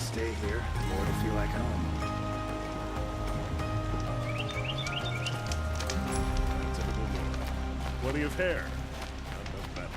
stay here, the more it'll feel like home. Typical boy. Plenty of hair. Not enough battle.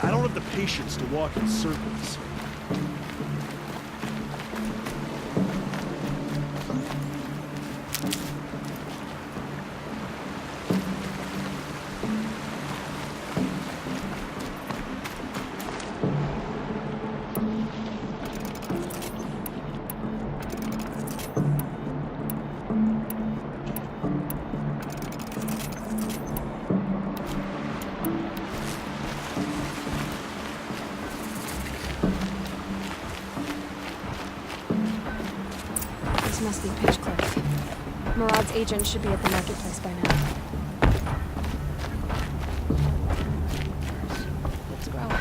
I don't have the patience to walk in circles. This must be Pitchcliff. Murad's agent should be at the marketplace by now. It's growing.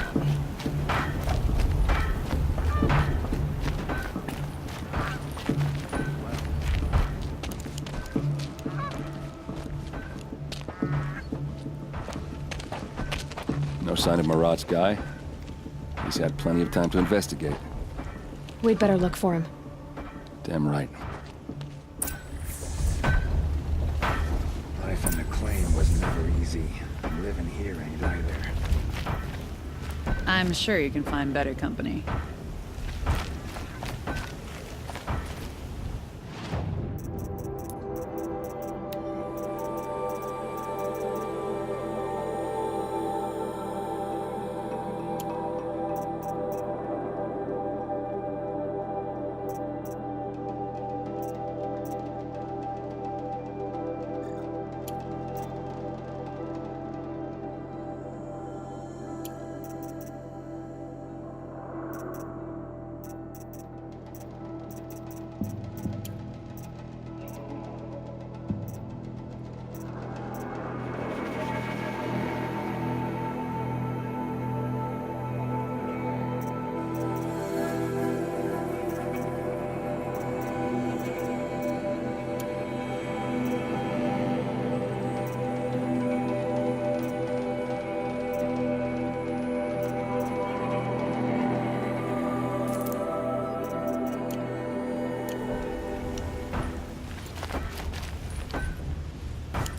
No sign of Murad's guy? He's had plenty of time to investigate. We'd better look for him. Damn right. Life in McLean was never easy. And living here ain't either. I'm sure you can find better company.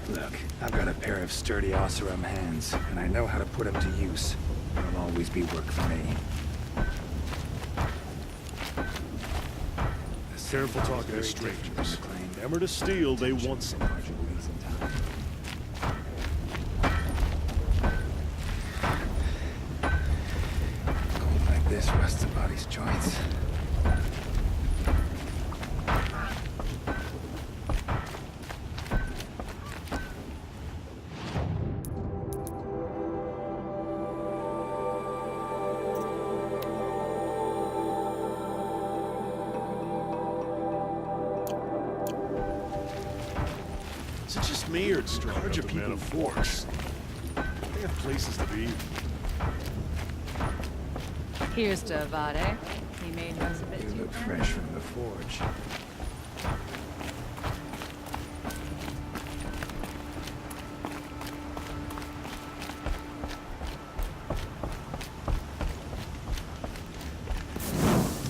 Look, I've got a pair of sturdy Oseram hands, and I know how to put them to use. It'll always be work for me. Careful talking to strangers. Hammer to steel, they want something. Cold like this rusts a body's joints. Is it just me, or it's strange of man of forks? They have places to be. Here's to Avade. He made us a bit You too look fresh from the forge.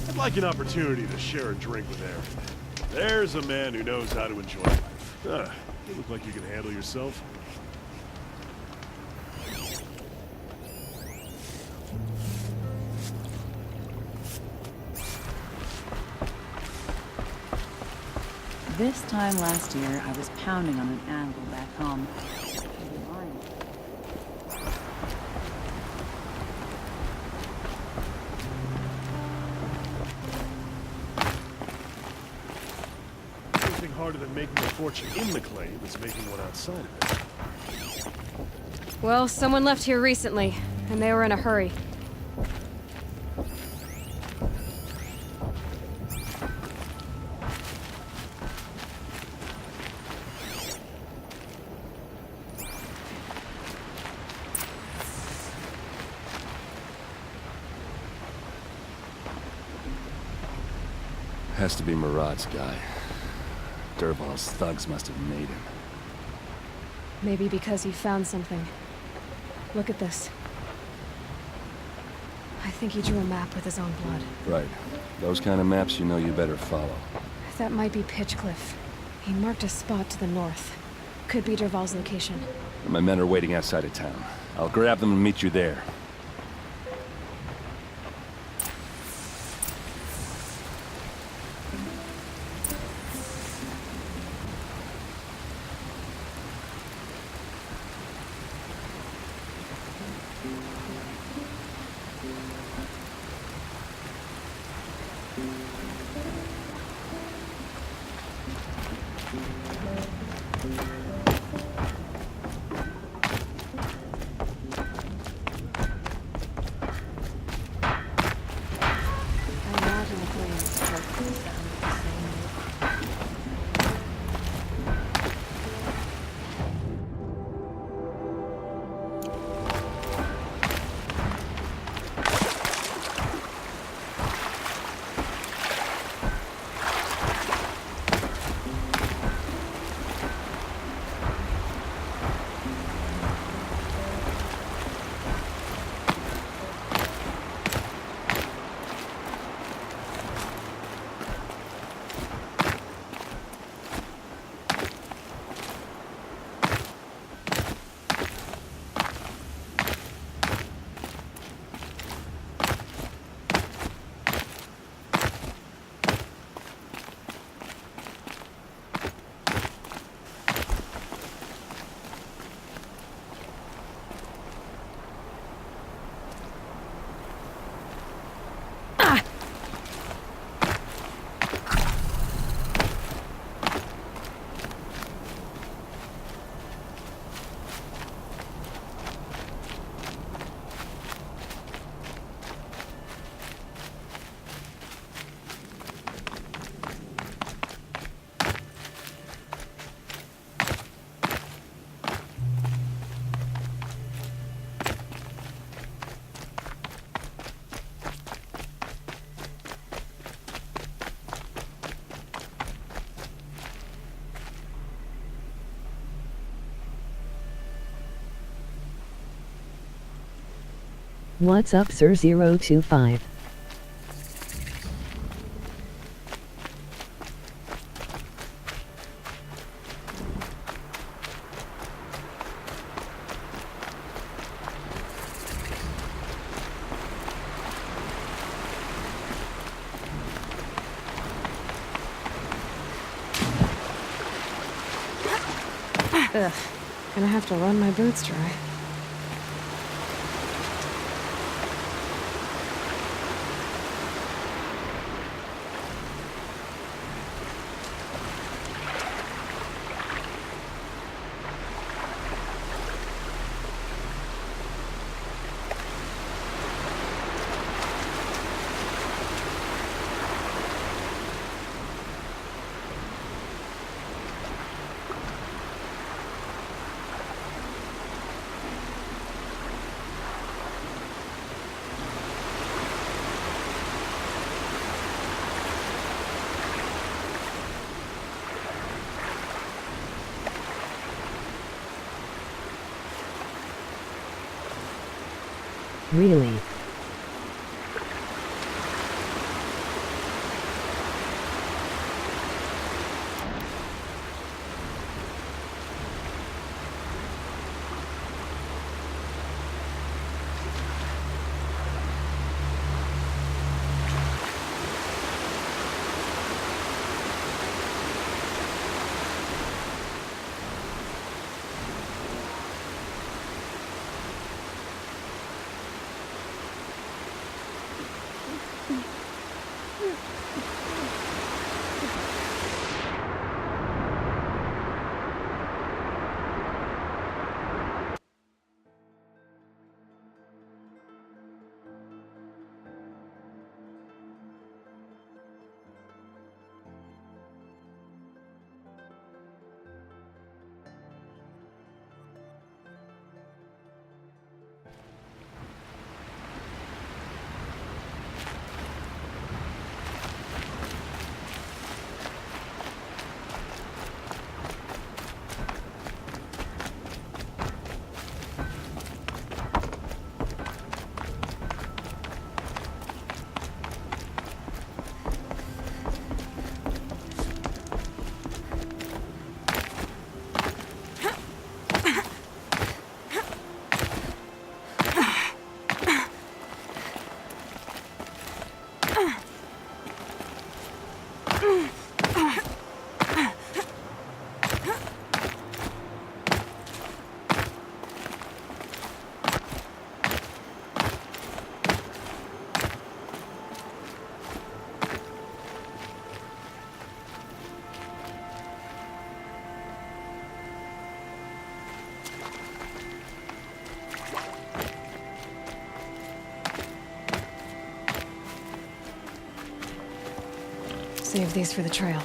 I'd like an opportunity to share a drink with Aaron. There's a man who knows how to enjoy life. You look like you can handle yourself. This time last year, I was pounding on an anvil back home. Anything harder than making a fortune in McLean is making one outside of it. Well, someone left here recently, and they were in a hurry. Has to be Murad's guy. Dervahl's thugs must have made him. Maybe because he found something. Look at this. I think he drew a map with his own blood. Right. Those kind of maps you know you better follow. That might be Pitchcliff. He marked a spot to the north. Could be Dervahl's location. My men are waiting outside of town. I'll grab them and meet you there. What's up, Sir 025? Ugh. Gonna have to run my boots dry. Really? Save these for the trail.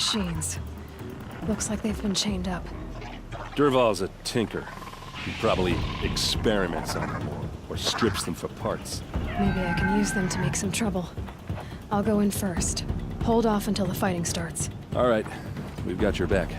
machines. Looks like they've been chained up. Dervahl's a tinker. He probably experiments on them or strips them for parts. Maybe I can use them to make some trouble. I'll go in first. Hold off until the fighting starts. All right, we've got your back.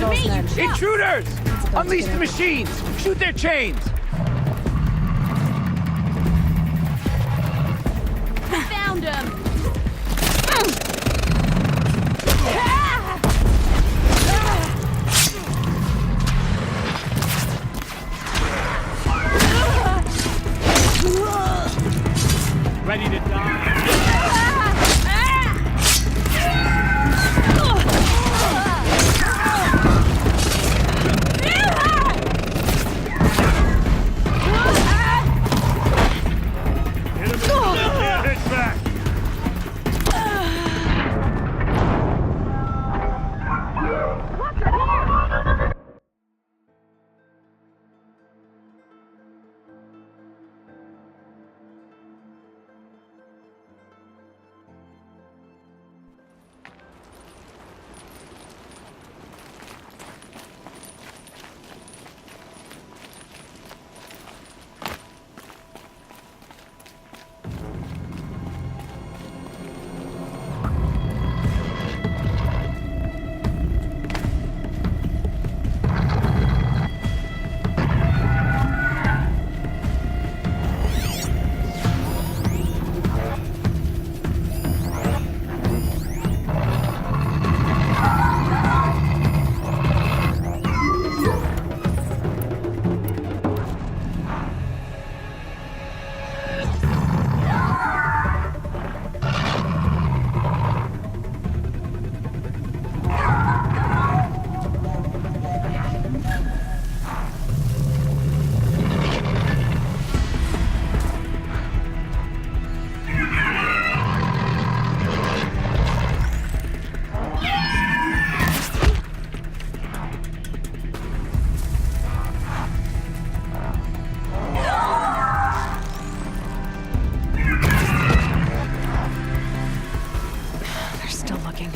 Dervahl's men. Intruders! about to Unleash get the out. machines! Shoot their chains! Found him! Ready to die? Hit him in the neck, can't hit back. They're still looking.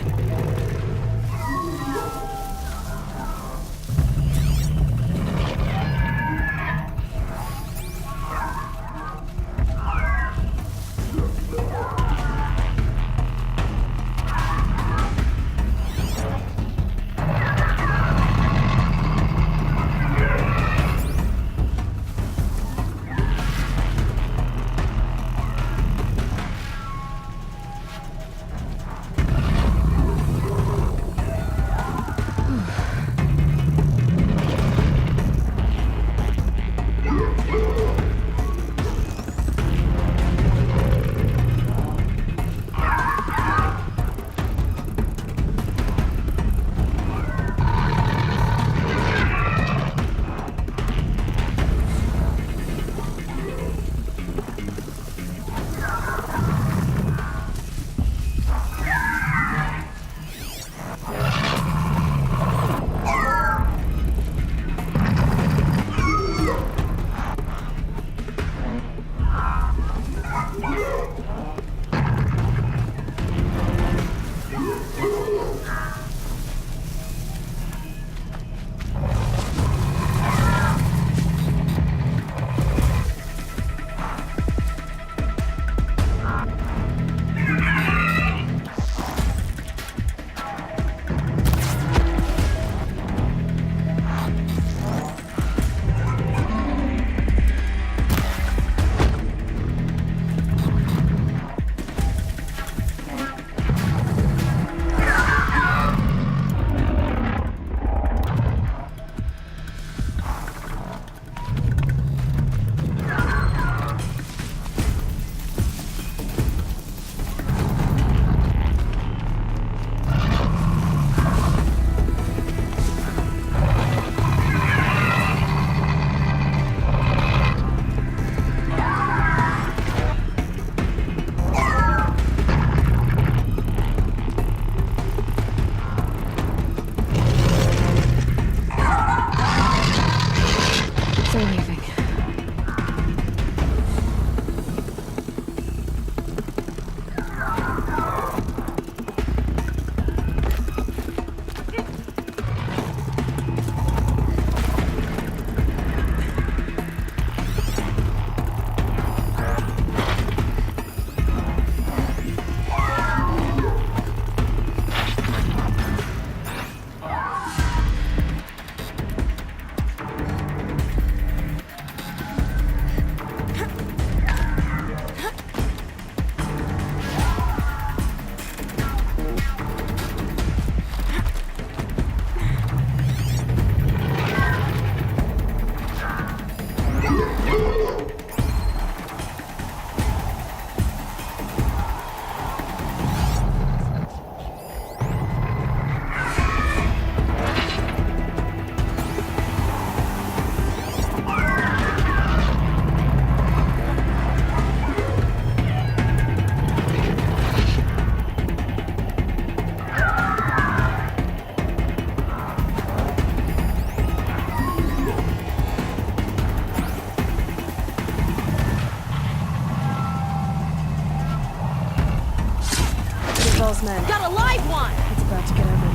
men. Got a live one! It's about to get ugly.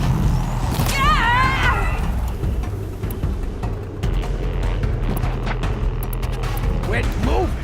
Quit moving!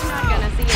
Not gonna see it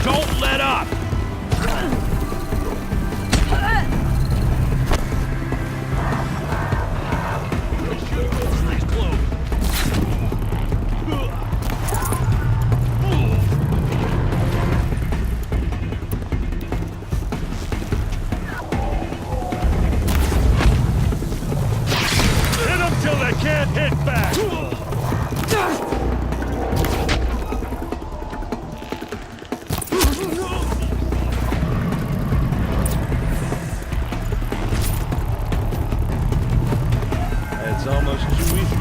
Don't let up! Nice close. Hit them till they can't hit back! It's almost too easy.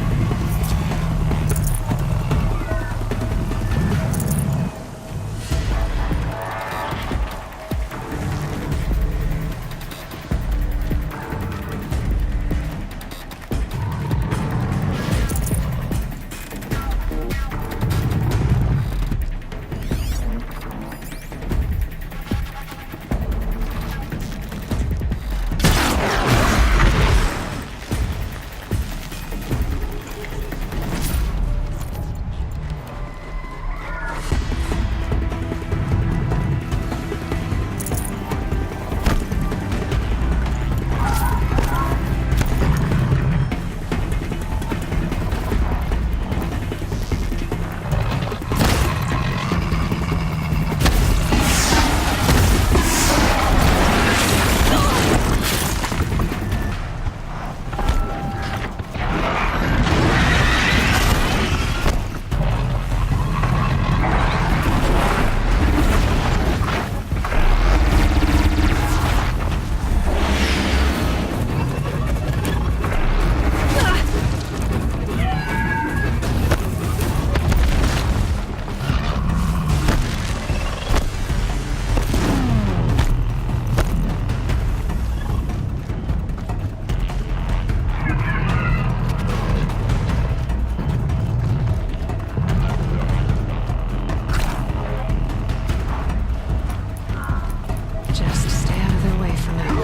Just stay out of their way for now.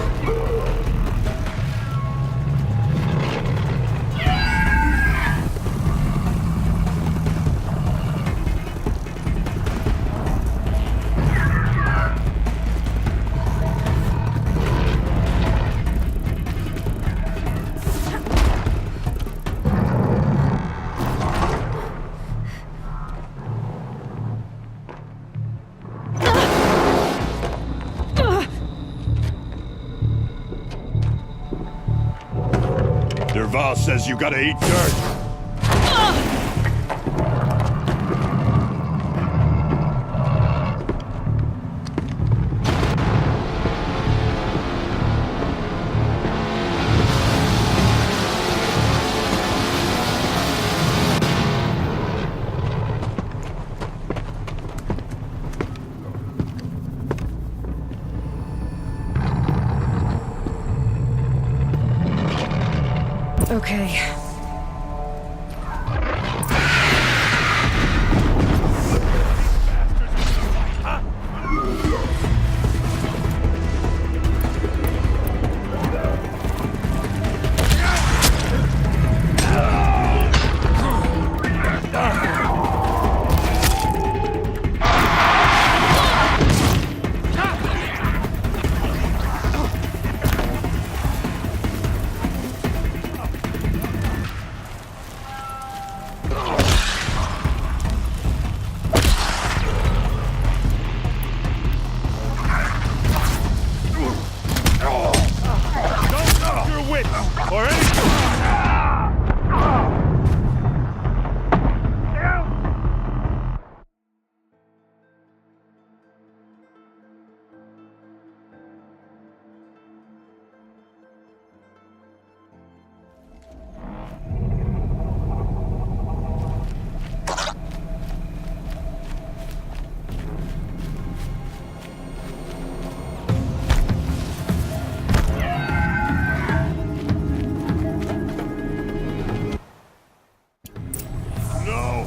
Dervahl says you gotta eat dirt. Okay. Don't lose your wits, or anything. No!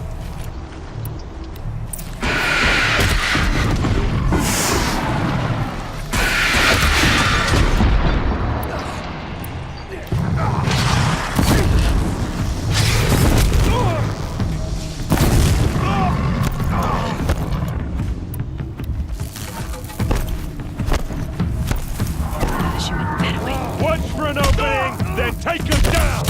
Watch for an opening, then take him down!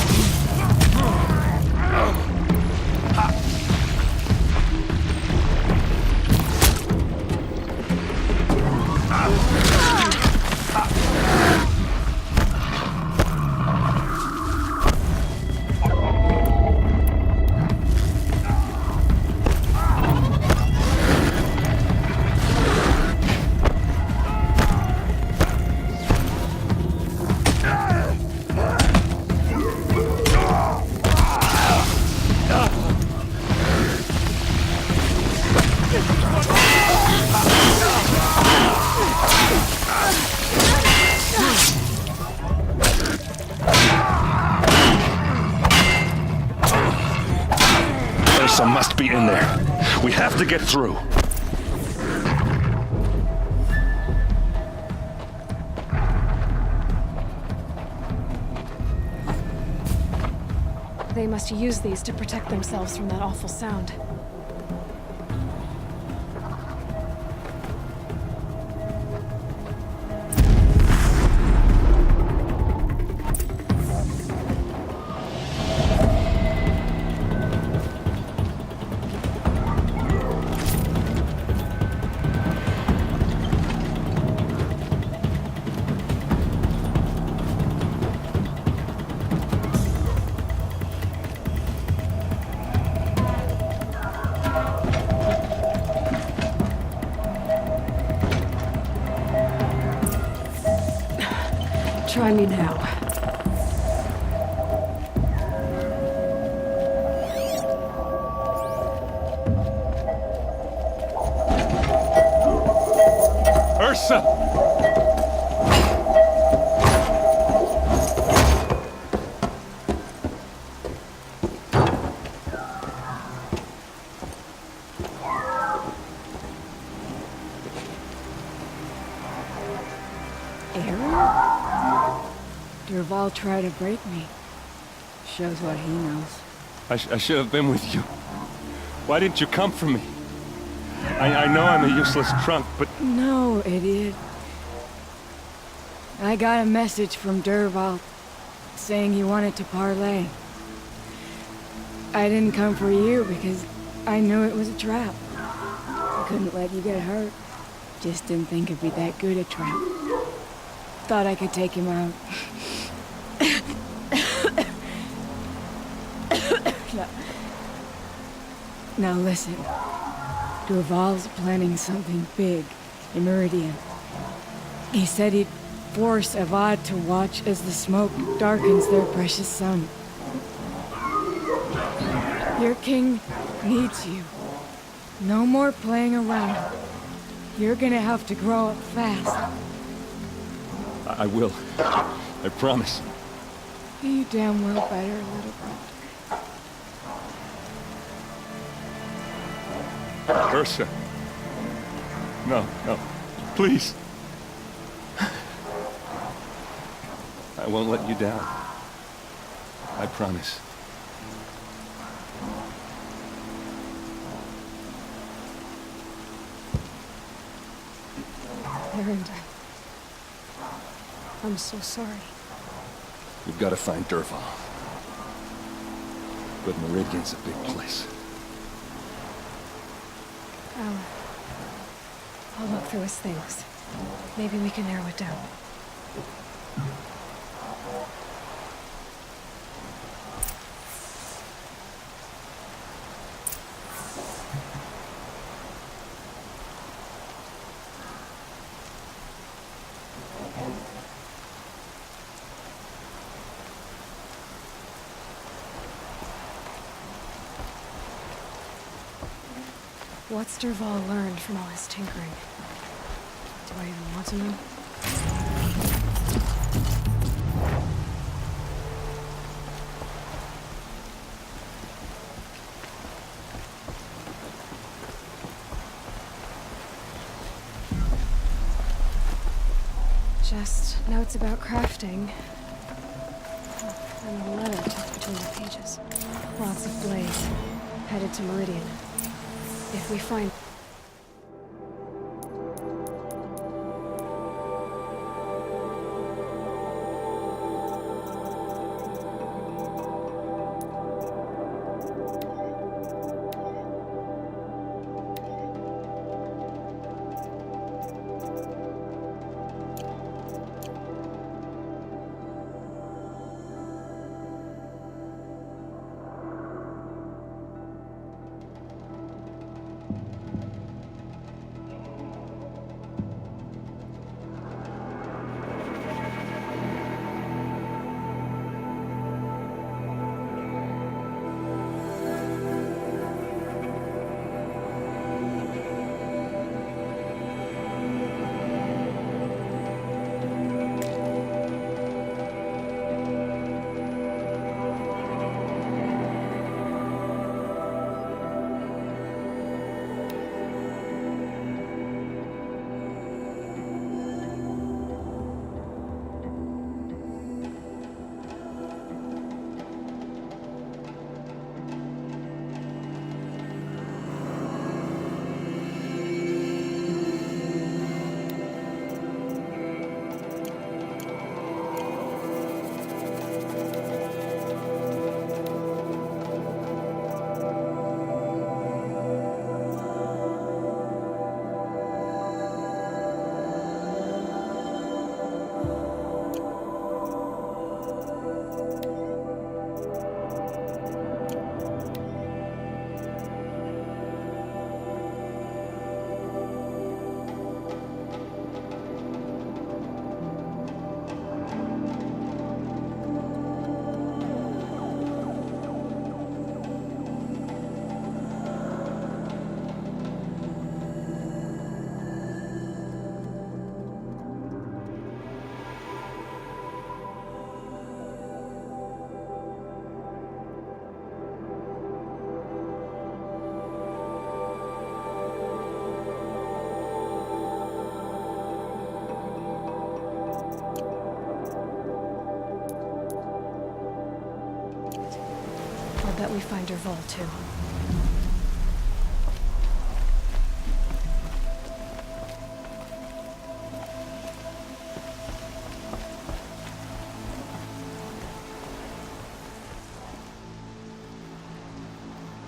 Ursa must be in there. We have to get through. They must use these to protect themselves from that awful sound. Try me now. Ursa! Dervahl tried to break me. Shows what he knows. I should have been with you. Why didn't you come for me? I know I'm a useless trunk, but No, idiot. I got a message from Dervahl saying he wanted to parlay. I didn't come for you because I knew it was a trap. I couldn't let you get hurt. Just didn't think it'd be that good a trap. Thought I could take him out. Now listen. Dervahl's planning something big in Meridian. He said he'd force Avad to watch as the smoke darkens their precious sun. Your king needs you. No more playing around. You're gonna have to grow up fast. I will. I promise. You damn well better, little brother. Ursa. No, no. Please. I won't let you down. I promise. Erend, I'm so sorry. We've got to find Dervahl. But Meridian's a big place. I'll look through his things. Maybe we can narrow it down. What's Dervahl learned from all his tinkering? Do I even want to know? Just notes about crafting. And a letter tucked between the pages. Lots of blades. Headed to Meridian. If we find... Bet we find Dervahl too.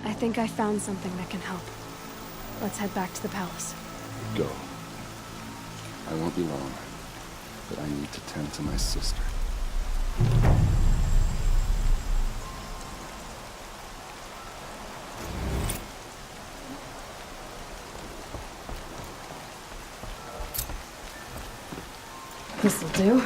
I think I found something that can help. Let's head back to the palace. Go. I won't be long, but I need to tend to my sister. This'll do.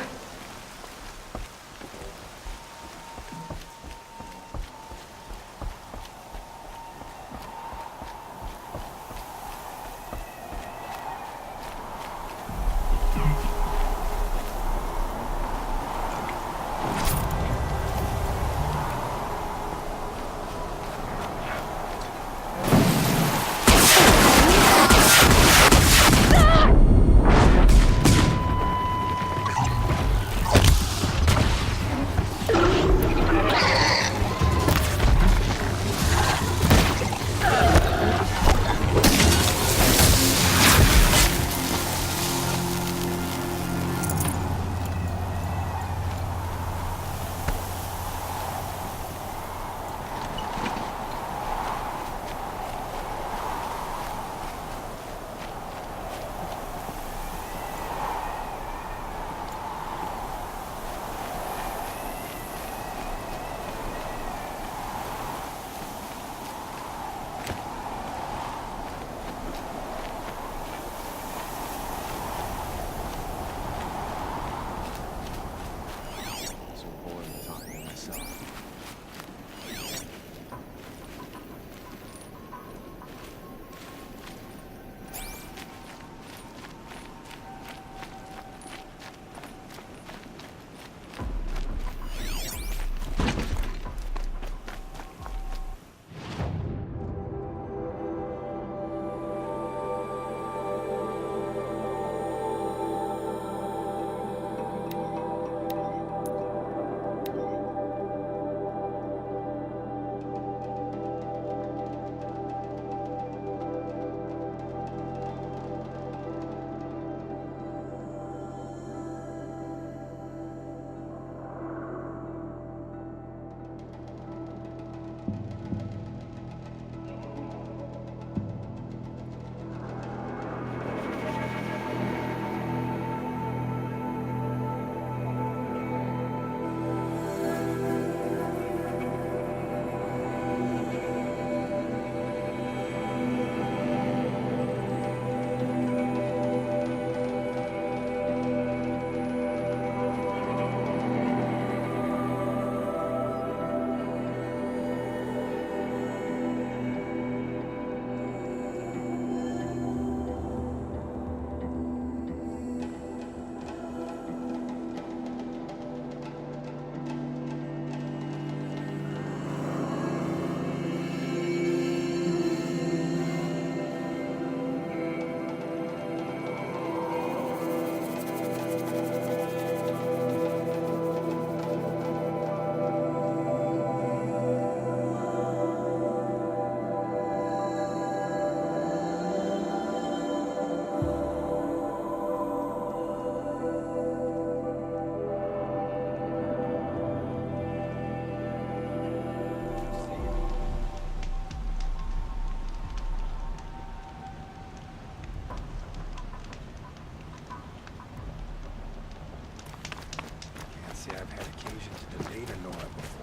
even Nora before.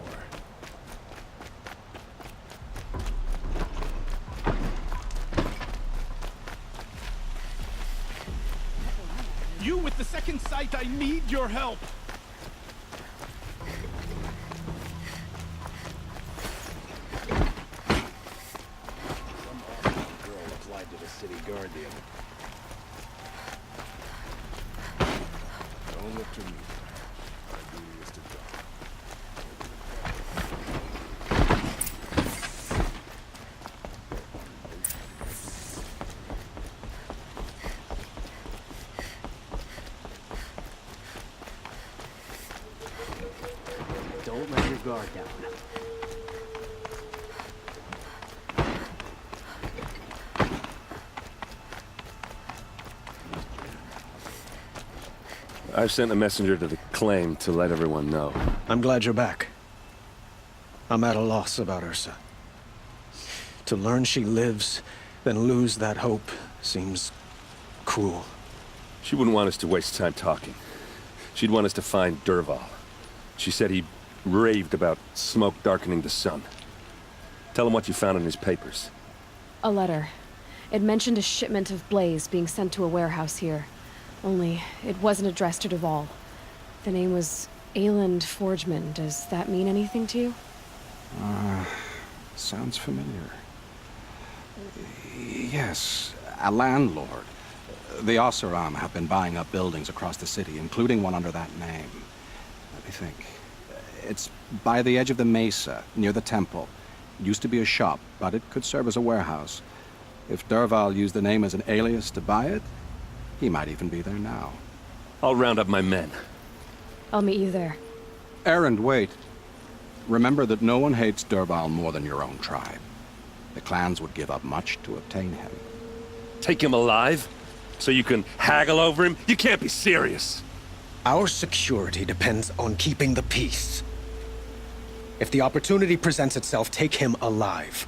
You with the second sight, I need your help. Some awful girl applied to the city guardian. Don't look to me. Our duty is to guard. Don't let your guard down. I've sent a messenger to the claim to let everyone know. I'm glad you're back. I'm at a loss about Ursa. To learn she lives, then lose that hope, seems cruel. She wouldn't want us to waste time talking. She'd want us to find Dervahl. She said he raved about smoke darkening the sun. Tell him what you found in his papers. A letter. It mentioned a shipment of blaze being sent to a warehouse here. Only, it wasn't addressed to Dervahl. The name was Ayland Forgeman. Does that mean anything to you? Sounds familiar. Yes, a landlord. The Oseram have been buying up buildings across the city, including one under that name. Let me think. It's by the edge of the mesa, near the temple. It used to be a shop, but it could serve as a warehouse. If Dervahl used the name as an alias to buy it, he might even be there now. I'll round up my men. I'll meet you there. Erend, wait. Remember that no one hates Dervahl more than your own tribe. The clans would give up much to obtain him. Take him alive? So you can haggle over him? You can't be serious. Our security depends on keeping the peace. If the opportunity presents itself, take him alive.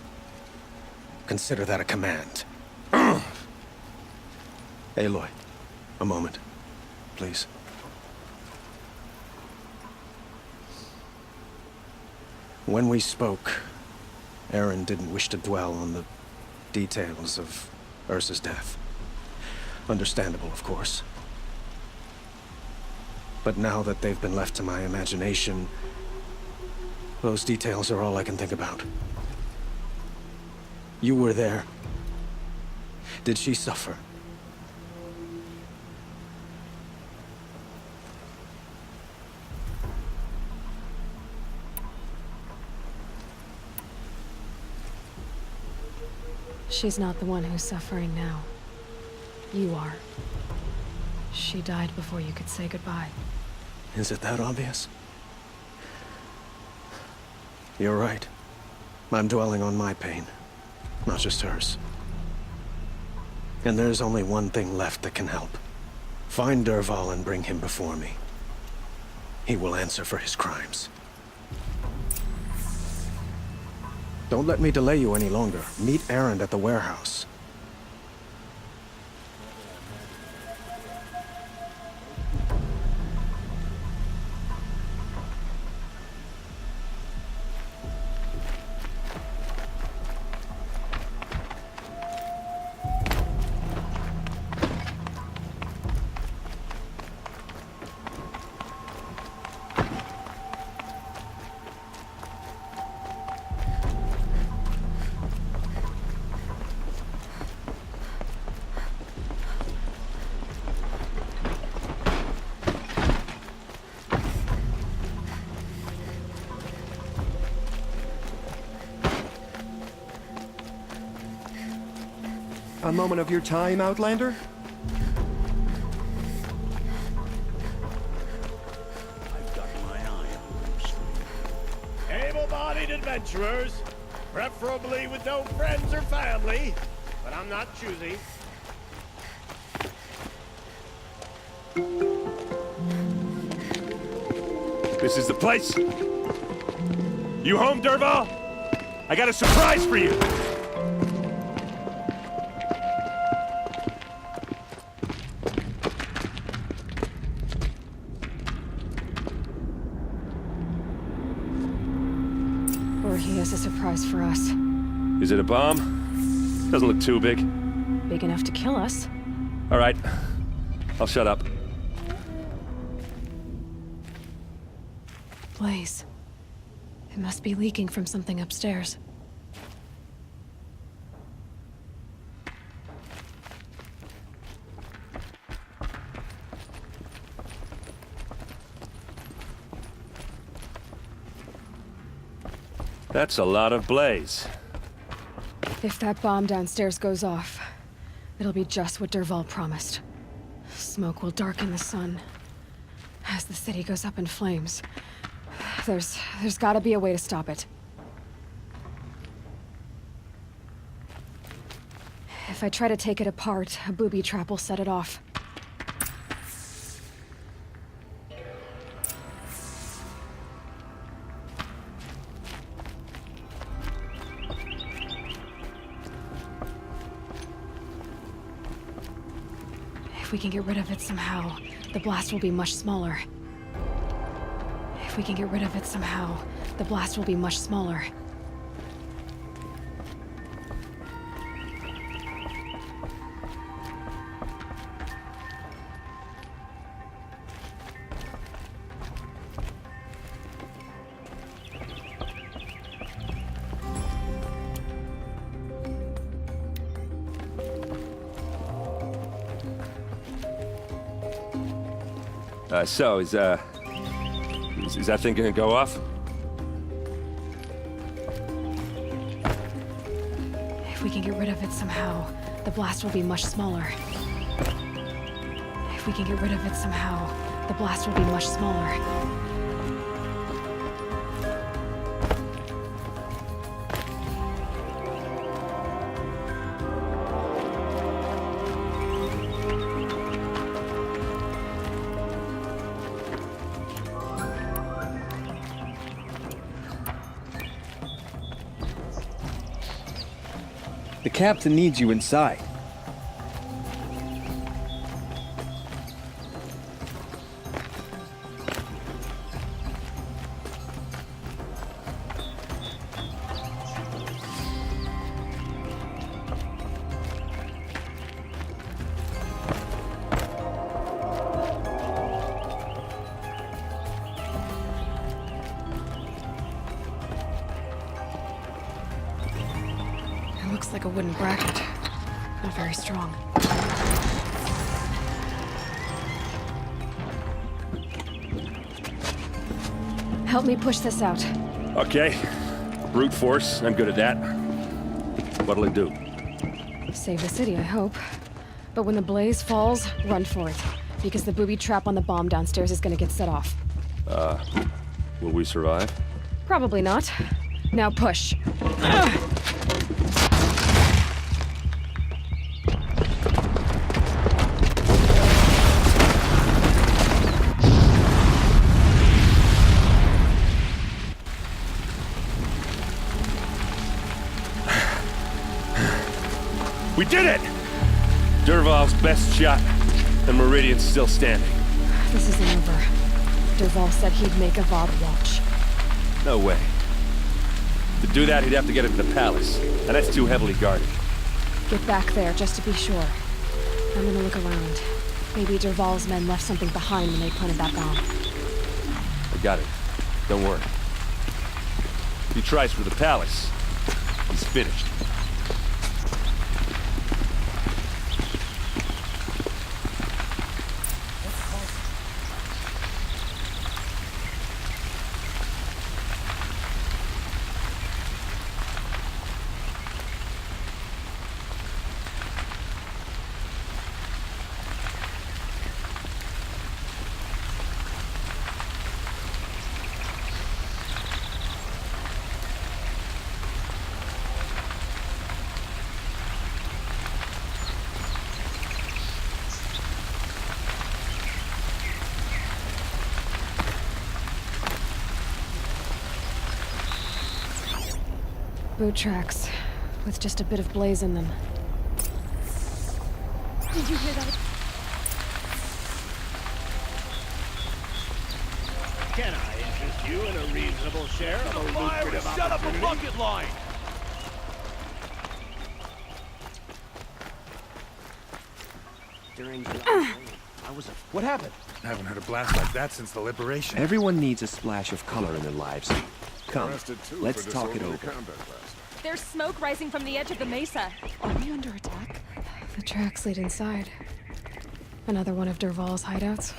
Consider that a command. Aloy, a moment, please. When we spoke, Erend didn't wish to dwell on the details of Ursa's death. Understandable, of course. But now that they've been left to my imagination, those details are all I can think about. You were there. Did she suffer? She's not the one who's suffering now. You are. She died before you could say goodbye. Is it that obvious? You're right. I'm dwelling on my pain, not just hers. And there's only one thing left that can help. Find Dervahl and bring him before me. He will answer for his crimes. Don't let me delay you any longer. Meet Erend at the warehouse. A moment of your time, Outlander? I've got my eye on you. Able-bodied adventurers, preferably with no friends or family, but I'm not choosy. This is the place. You home, Dervahl? I got a surprise for you. sure he has a surprise for us. Is it a bomb? Doesn't look too big. Big enough to kill us. All right. I'll shut up. Blaze. It must be leaking from something upstairs. That's a lot of blaze. If that bomb downstairs goes off, it'll be just what Dervahl promised. Smoke will darken the sun. As the city goes up in flames, there's gotta be a way to stop it. If I try to take it apart, a booby trap will set it off. If we can get rid of it somehow, the blast will be much smaller. If we can get rid of it somehow, the blast will be much smaller. So, is that thing gonna go off? If we can get rid of it somehow, the blast will be much smaller. If we can get rid of it somehow, the blast will be much smaller. The captain needs you inside. Looks like a wooden bracket, but very strong. Help me push this out. Okay. Brute force, I'm good at that. What'll it do? Save the city, I hope. But when the blaze falls, run for it. Because the booby trap on the bomb downstairs is gonna get set off. Will we survive? Probably not. Now push. We did it! Dervahl's best shot, and Meridian's still standing. This isn't over. Dervahl said he'd make Avad watch. No way. To do that, he'd have to get into the palace, and that's too heavily guarded. Get back there, just to be sure. I'm gonna look around. Maybe Dervahl's men left something behind when they planted that bomb. I got it. Don't worry. If he tries for the palace, he's finished. Boot tracks, with just a bit of blaze in them. Did you hear that? Can I interest you in a reasonable share of a lucrative Set up a opportunity. bucket line. During July, I was a... What happened? I haven't heard a blast like that since the liberation. Everyone needs a splash of color in their lives. Come, let's talk it over. There's smoke rising from the edge of the mesa. Are we under attack? The tracks lead inside. Another one of Dervahl's hideouts.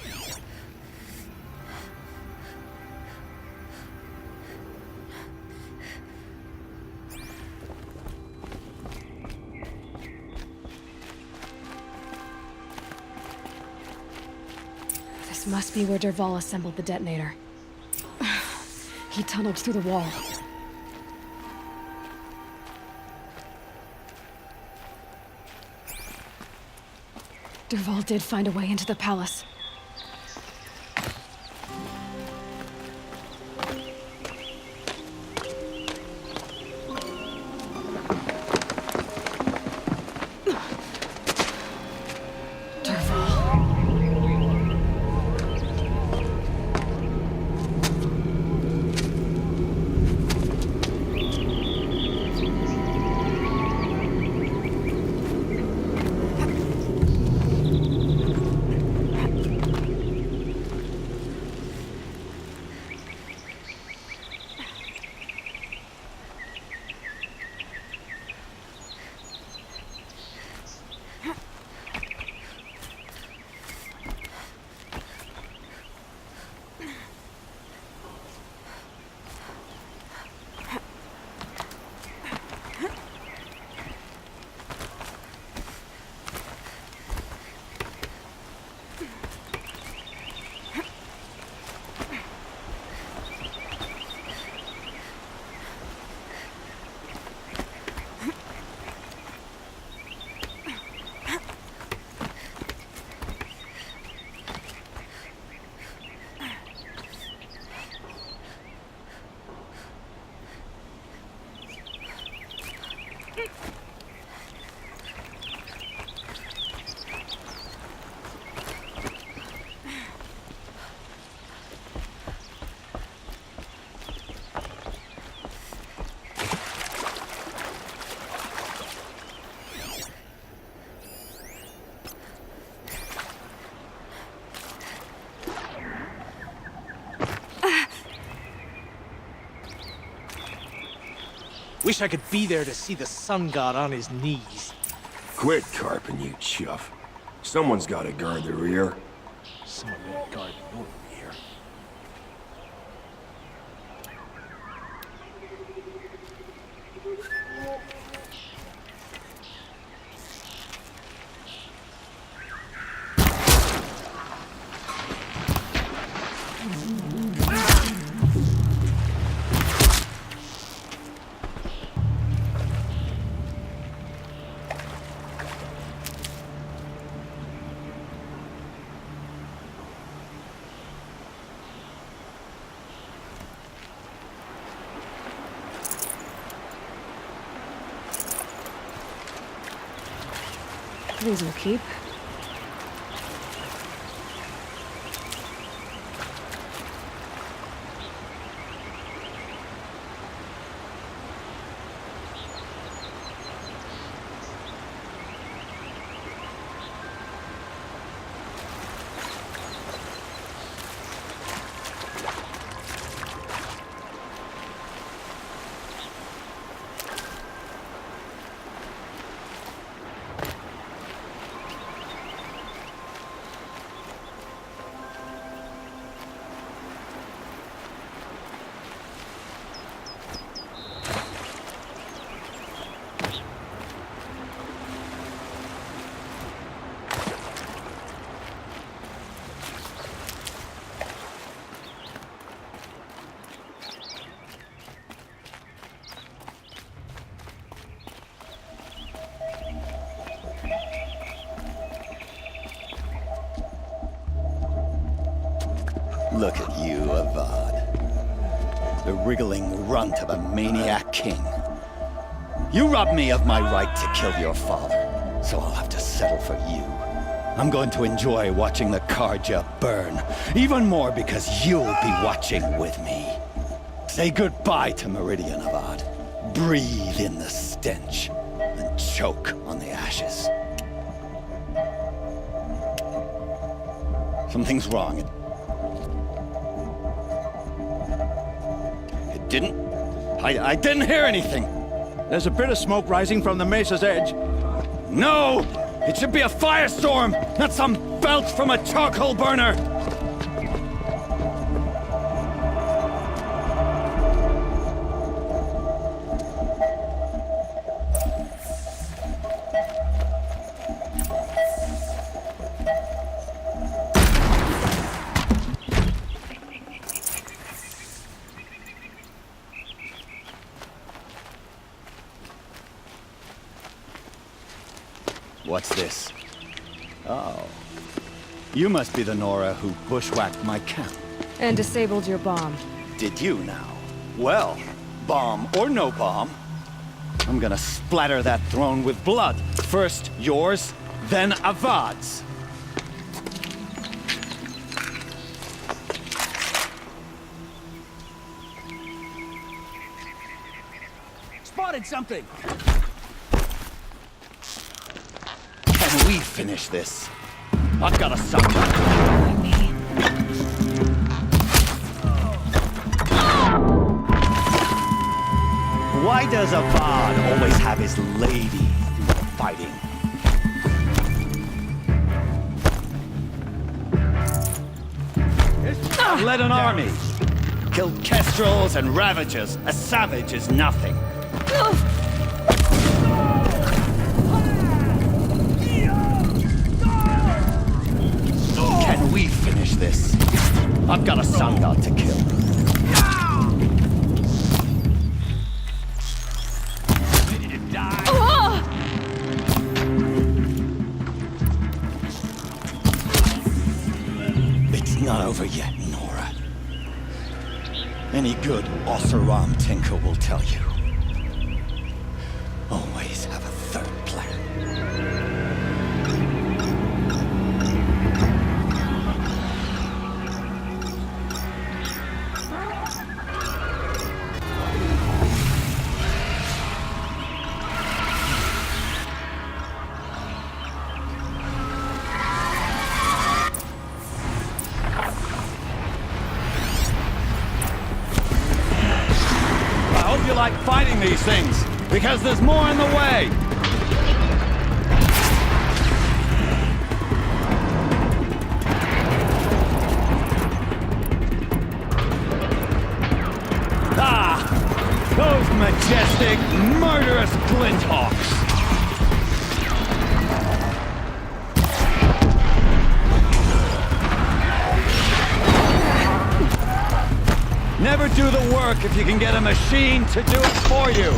This must be where Dervahl assembled the detonator. He tunneled through the wall. Dervahl did find a way into the palace. Wish I could be there to see the sun god on his knees. Quit carping, you chuff. Someone's gotta guard the rear. Someone better guard your rear. These will keep. Look at you, Avad. The wriggling runt of a maniac king. You robbed me of my right to kill your father, so I'll have to settle for you. I'm going to enjoy watching the Carja burn. Even more because you'll be watching with me. Say goodbye to Meridian Avad. Breathe in the stench. And choke on the ashes. Something's wrong. It didn't... I didn't hear anything. There's a bit of smoke rising from the mesa's edge. No! It should be a firestorm, not some belch from a charcoal burner! What's this? Oh. You must be the Nora who bushwhacked my camp. And disabled your bomb. Did you now? Well, bomb or no bomb, I'm gonna splatter that throne with blood. First yours, then Avad's. Spotted something! Can we finish this? I've got a sucker. Why does Avad always have his lady do the fighting? I've led an army. Killed kestrels and ravagers. A savage is nothing. Can we finish this? I've got a sun god to kill. Ready to die? It's not over yet, Nora. Any good Oseram tinker will tell you. Always have a third plan. I hope you like fighting these things, because there's more in the way! Ah! Those majestic, murderous Glinthawks! Never do the work if you can get a machine to do it for you!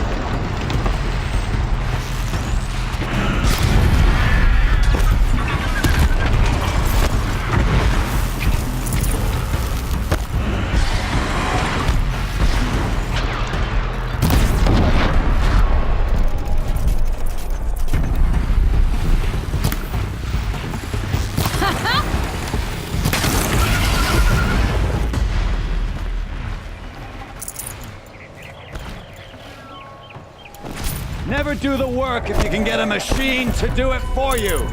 Never do the work if you can get a machine to do it for you!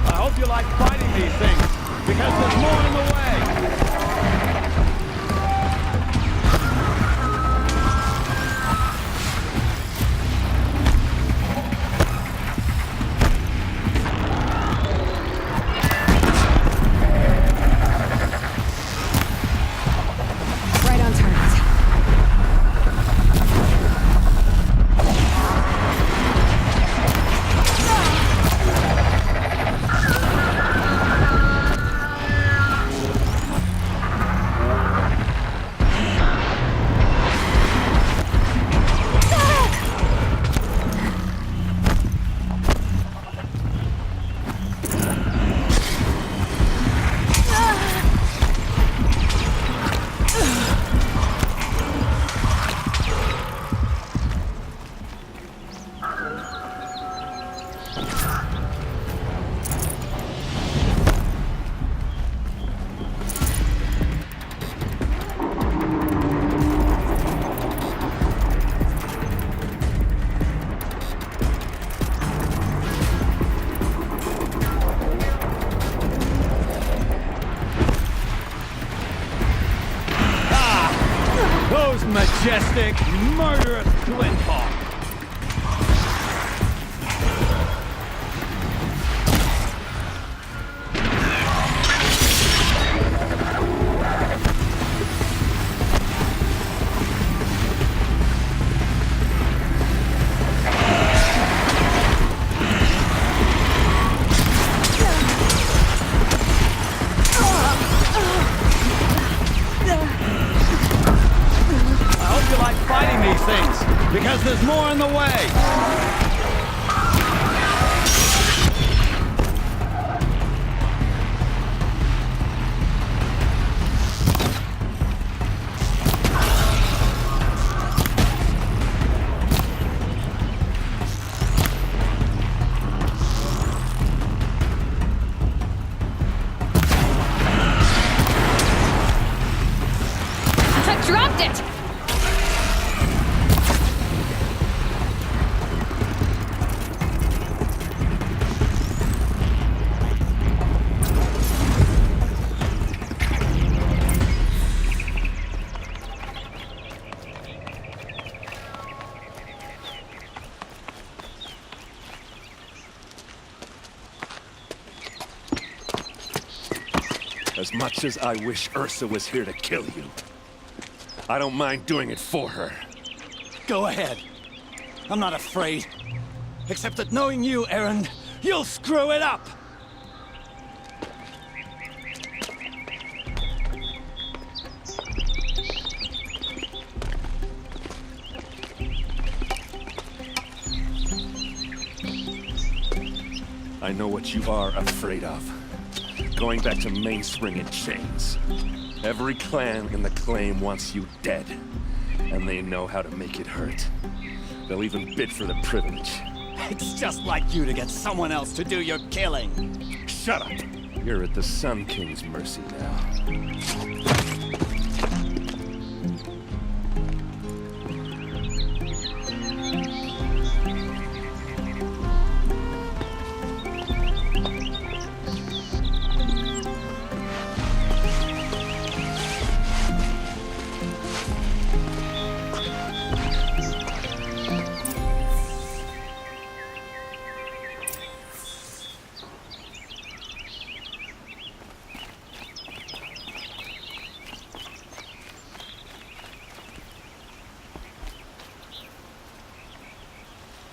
I hope you like fighting these things, because there's more in the way! Right on target. majestic, murderous Glinthawk. Because there's more in the way! I dropped it! As much as I wish Ursa was here to kill you, I don't mind doing it for her. Go ahead. I'm not afraid. Except that knowing you, Erend, you'll screw it up! I know what you are afraid of. Going back to Mainspring in chains. Every clan in the claim wants you dead. And they know how to make it hurt. They'll even bid for the privilege. It's just like you to get someone else to do your killing. Shut up! You're at the Sun King's mercy now.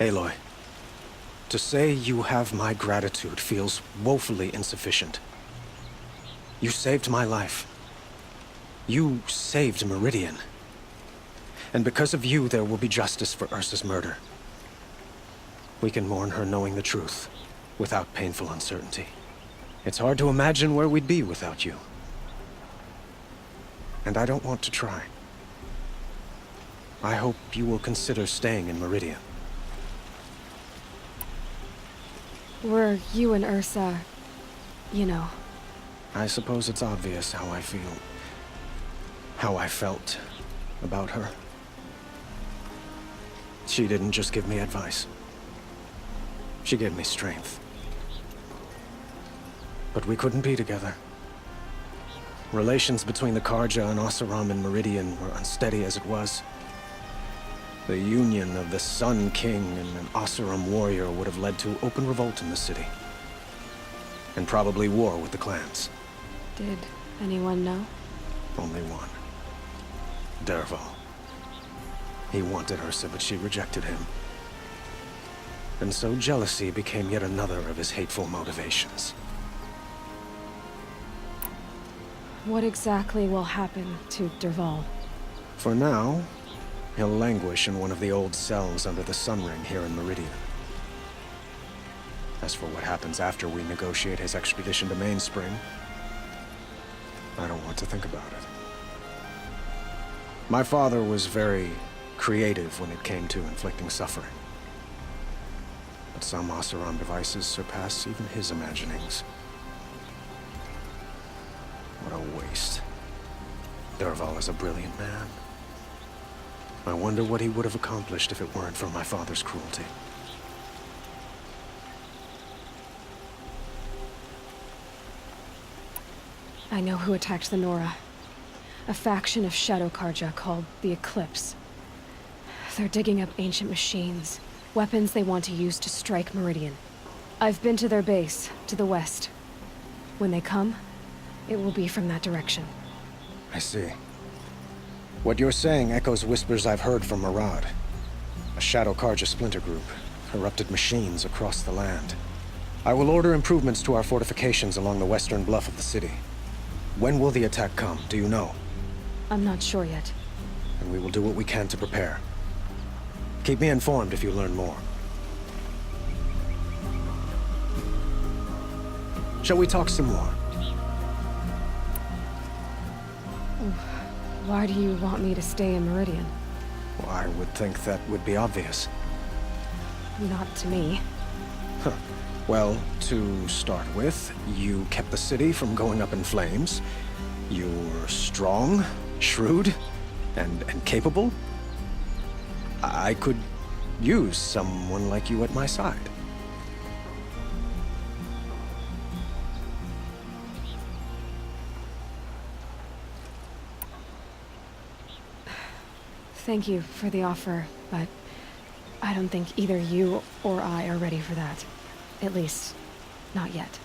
Aloy, to say you have my gratitude feels woefully insufficient. You saved my life. You saved Meridian. And because of you, there will be justice for Ursa's murder. We can mourn her knowing the truth, without painful uncertainty. It's hard to imagine where we'd be without you. And I don't want to try. I hope you will consider staying in Meridian. Were you and Ursa, you know? I suppose it's obvious how I feel. How I felt about her. She didn't just give me advice. She gave me strength. But we couldn't be together. Relations between the Carja and Oseram and Meridian were unsteady as it was. The union of the Sun King and an Oseram warrior would have led to open revolt in the city. And probably war with the clans. Did anyone know? Only one. Dervahl. He wanted Ursa, but she rejected him. And so jealousy became yet another of his hateful motivations. What exactly will happen to Dervahl? For now, he'll languish in one of the old cells under the Sun Ring here in Meridian. As for what happens after we negotiate his extradition to Mainspring, I don't want to think about it. My father was very creative when it came to inflicting suffering. But some Oseram devices surpass even his imaginings. What a waste. Dervahl is a brilliant man. I wonder what he would have accomplished if it weren't for my father's cruelty. I know who attacked the Nora. A faction of Shadow Carja called the Eclipse. They're digging up ancient machines, weapons they want to use to strike Meridian. I've been to their base, to the west. When they come, it will be from that direction. I see. What you're saying echoes whispers I've heard from Murad. A Shadow Carja splinter group, corrupted machines across the land. I will order improvements to our fortifications along the western bluff of the city. When will the attack come, do you know? I'm not sure yet. And we will do what we can to prepare. Keep me informed if you learn more. Shall we talk some more? Why do you want me to stay in Meridian? Well, I would think that would be obvious. Not to me. Huh. Well, to start with, you kept the city from going up in flames. You're strong, shrewd, and capable. I could use someone like you at my side. Thank you for the offer, but I don't think either you or I are ready for that. At least, not yet.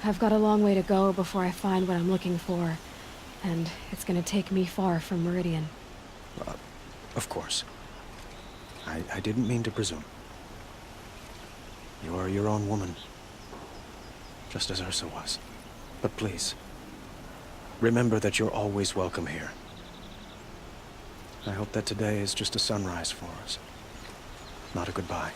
I've got a long way to go before I find what I'm looking for, and it's gonna take me far from Meridian. Of course. I didn't mean to presume. You're your own woman, just as Ursa was. But please, remember that you're always welcome here. I hope that today is just a sunrise for us, not a goodbye.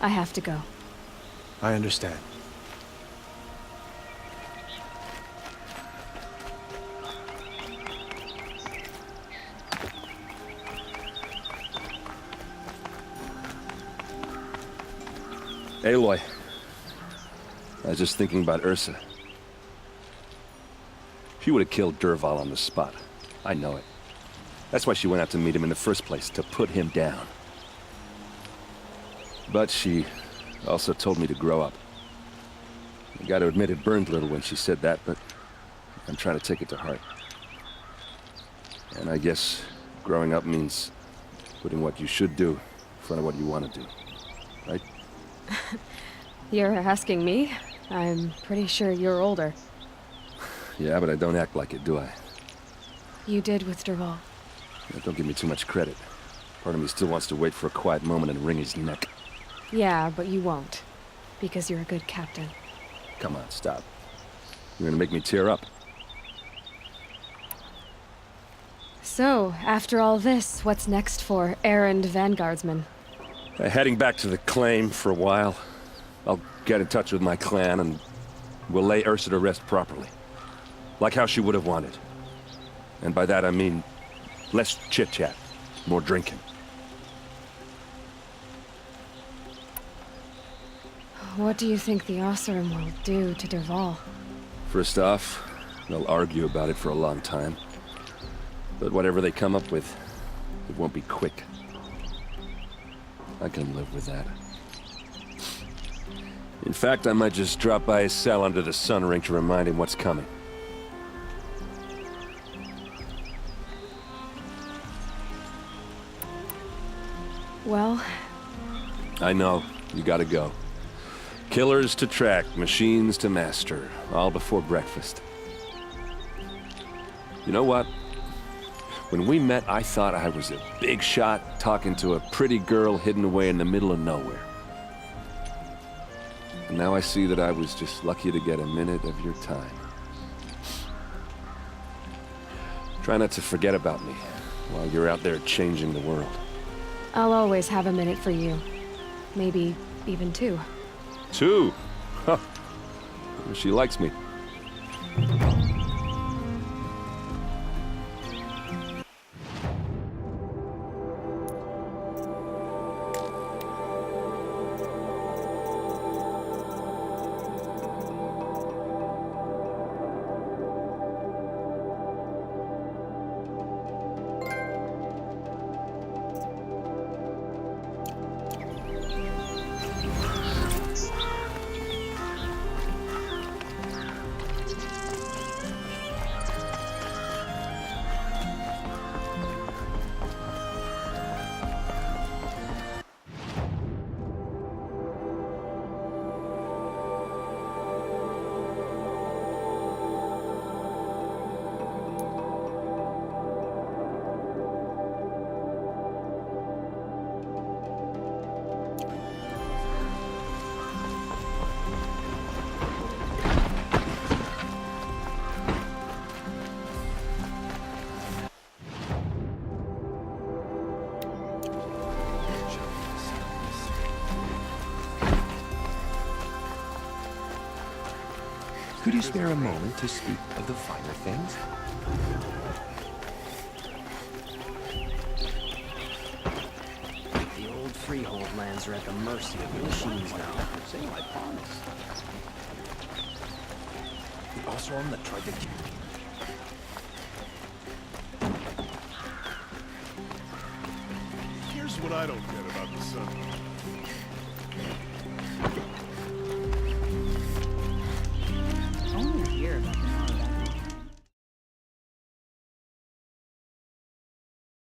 I have to go. I understand. Aloy, I was just thinking about Ursa. She would have killed Dervahl on the spot. I know it. That's why she went out to meet him in the first place, to put him down. But she also told me to grow up. I gotta admit it burned a little when she said that, but I'm trying to take it to heart. And I guess growing up means putting what you should do in front of what you want to do, right? You're asking me? I'm pretty sure you're older. Yeah, but I don't act like it, do I? You did with Dervahl. Yeah, don't give me too much credit. Part of me still wants to wait for a quiet moment and wring his neck. Yeah, but you won't. Because you're a good captain. Come on, stop. You're gonna make me tear up. So, after all this, what's next for errand vanguardsman? Heading back to the claim for a while. I'll get in touch with my clan and we'll lay Ursa to rest properly. Like how she would have wanted. And by that I mean less chit-chat, more drinking. What do you think the Oseram will do to Dervahl? First off, they'll argue about it for a long time. But whatever they come up with, it won't be quick. I can live with that. In fact, I might just drop by his cell under the sun ring to remind him what's coming. Well... I know. You gotta go. Killers to track, machines to master, all before breakfast. You know what? When we met, I thought I was a big shot talking to a pretty girl hidden away in the middle of nowhere. And now I see that I was just lucky to get a minute of your time. Try not to forget about me while you're out there changing the world. I'll always have a minute for you. Maybe even two. Two? Huh. She likes me. Could you spare a moment to speak of the finer things? The old freehold lands are at the mercy of the machines now. Say I promise. The Oseram that tried to kill. Here's what I don't get about the sun.